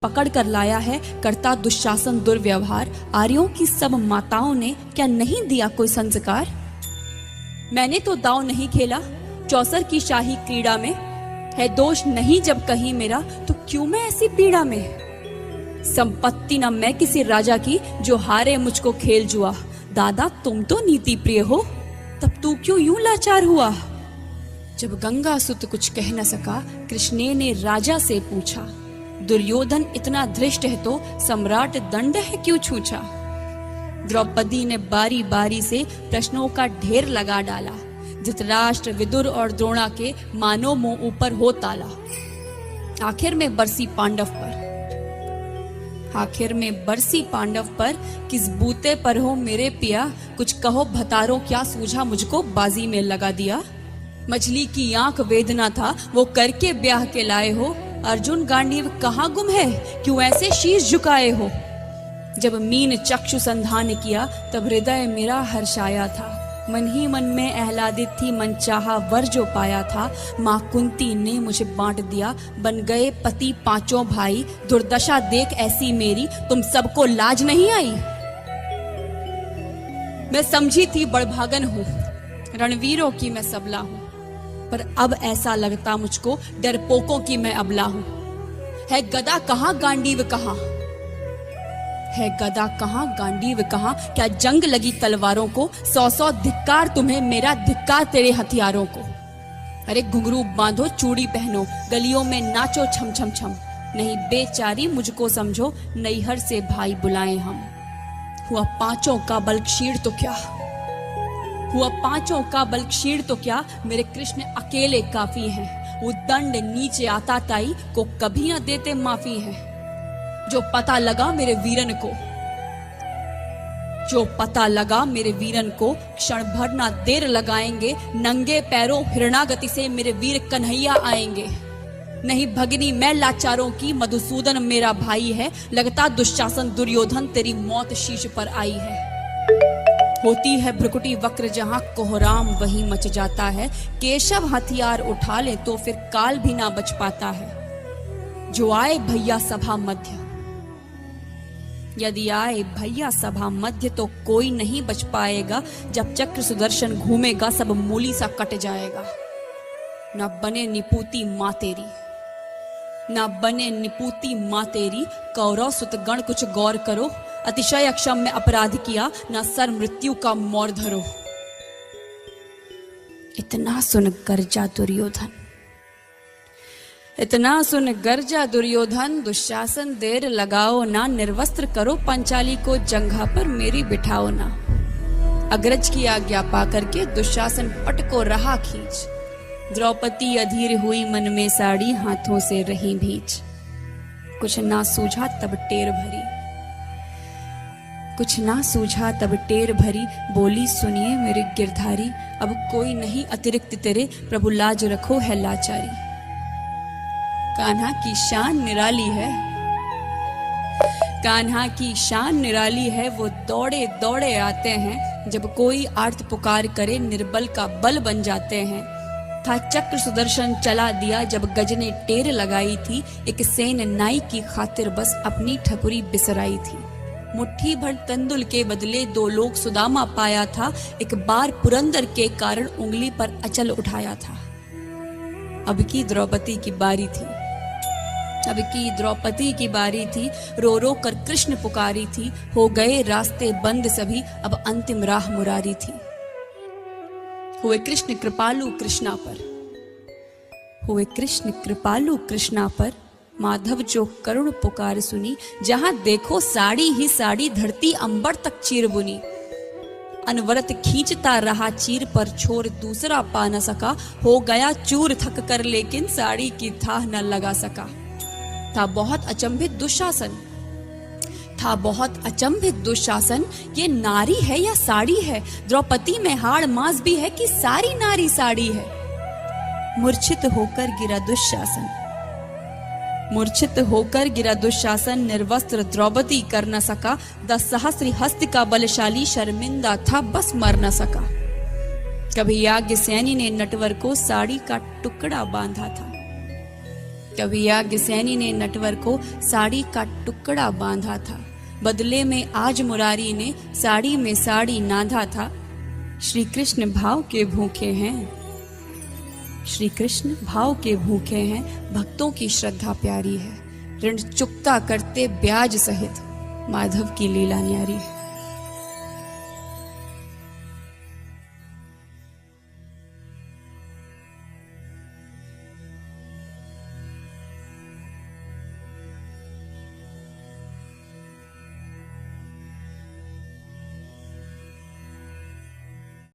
पकड़ कर लाया है, करता दुशासन दुर्व्यवहार। आर्यों की सब माताओं ने क्या नहीं दिया कोई संस्कार। मैंने तो दांव नहीं खेला चौसर की शाही क्रीड़ा में, है दोष नहीं जब कहीं मेरा तो क्यों मैं ऐसी पीड़ा में। संपत्ति न मैं किसी राजा की जो हारे मुझको खेल जुआ। दादा तुम तो नीति प्रिय हो, तब तू क्यों यूं लाचार हुआ। जब गंगा सुत कुछ कह न सका, कृष्ण ने राजा से पूछा। दुर्योधन इतना धृष्ट है तो सम्राट दंड है क्यों छूछा। द्रौपदी ने बारी बारी से प्रश्नों का ढेर लगा डाला। धृतराष्ट्र विदुर और द्रोणा के मानो मुंह ऊपर हो ताला। आखिर में बरसी पांडव पर किस बूते पर हो मेरे पिया। कुछ कहो भतारो क्या सूझा मुझको बाजी में लगा दिया। मछली की आंख वेदना था वो करके ब्याह के लाए हो। अर्जुन गांडीव कहाँ गुम है क्यों ऐसे शीश झुकाए हो। जब मीन चक्षु संधान किया तब हृदय मेरा हर्षाया था। मन ही मन में आह्लादित थी मन चाहा वर जो पाया था। माँ कुंती ने मुझे बांट दिया बन गए पति पांचों भाई। दुर्दशा देख ऐसी मेरी तुम सबको लाज नहीं आई। मैं समझी थी बड़भागन हूँ रणवीरों की मैं सबला हूँ, पर अब ऐसा लगता मुझको डरपोकों की मैं अबला हूं। है गदा कहां गांडीव कहां, है गदा कहां गांडीव कहां। क्या जंग लगी तलवारों को, 100 धिक्कार तुम्हें मेरा धिक्कार तेरे हथियारों को। अरे घुंघरू बांधो चूड़ी पहनो गलियों में नाचो छम छम छम। नहीं बेचारी मुझको समझो नैहर से भाई बुलाएं हम। हुआ पांचों का बल क्षीण तो क्या मेरे कृष्ण अकेले काफी हैं। वो दंड नीचे आता ताई को कभी न देते माफी है। जो पता लगा मेरे वीरन को क्षण भर ना देर लगाएंगे। नंगे पैरों हिरणागति से मेरे वीर कन्हैया आएंगे। नहीं भगनी मैं लाचारों की मधुसूदन मेरा भाई है। लगता दुशासन दुर्योधन तेरी मौत शीश पर आई है। होती है भ्रुकुटी वक्र जहां कोहराम वहीं मच जाता है। केशव हथियार उठा ले तो फिर काल भी ना बच पाता है। जो आए भैया सभा मध्य, यदि आए भैया सभा मध्य तो कोई नहीं बच पाएगा। जब चक्र सुदर्शन घूमेगा सब मूली सा कट जाएगा। ना बने निपूती माँ तेरी कौरव सुत गण कुछ गौर करो। अतिशय अक्षम्य अपराध किया ना सर मृत्यु का मोर धरो। इतना सुन गर्जा दुर्योधन दुशासन देर लगाओ ना। निर्वस्त्र करो पंचाली को जंघा पर मेरी बिठाओ ना। अग्रज की आज्ञा पा करके दुशासन पट को रहा खींच। द्रौपदी अधीर हुई मन में साड़ी हाथों से रही भींच। कुछ ना सूझा तब टेर भरी बोली सुनिए मेरे गिरधारी। अब कोई नहीं अतिरिक्त तेरे प्रभु लाज रखो है लाचारी। कान्हा की शान निराली है वो दौड़े दौड़े आते हैं। जब कोई आर्त पुकार करे निर्बल का बल बन जाते हैं। था चक्र सुदर्शन चला दिया जब गज ने टेर लगाई थी। एक सेन नाई की खातिर बस अपनी ठकुरी बिसराई थी। मुट्ठी भर तंदुल के बदले 2 लोग सुदामा पाया था। एक बार पुरंदर के कारण उंगली पर अचल उठाया था। अब की द्रौपदी की बारी थी। रो रो कर कृष्ण पुकारी थी। हो गए रास्ते बंद सभी अब अंतिम राह मुरारी थी। हुए कृष्ण कृपालु कृष्णा पर माधव जो करुण पुकार सुनी। जहां देखो साड़ी ही साड़ी धरती अंबर तक चीर बुनी। अनवरत खींचता रहा चीर पर छोर दूसरा पा न सका। हो गया चूर थक कर लेकिन साड़ी की थाह न लगा सका। था बहुत अचंभित दुशासन ये नारी है या साड़ी है। द्रौपदी में हाड़ मांस भी है कि सारी नारी साड़ी है। मूर्छित होकर गिरा दुशासन निर्वस्त्र द्रौपदी कर न सका। 10 सहस्त्र हस्त का बलशाली शर्मिंदा था बस मर न सका। कभी याज्ञसेनी ने नटवर को साड़ी का टुकड़ा बांधा था। कभी याज्ञसेनी ने नटवर को साड़ी का टुकड़ा बांधा था, बदले में आज मुरारी ने साड़ी में साड़ी नाधा था। श्री कृष्ण भाव के भूखे हैं, श्री कृष्ण भाव के भूखे हैं, भक्तों की श्रद्धा प्यारी है। ऋण चुकता करते ब्याज सहित, माधव की लीला न्यारी है।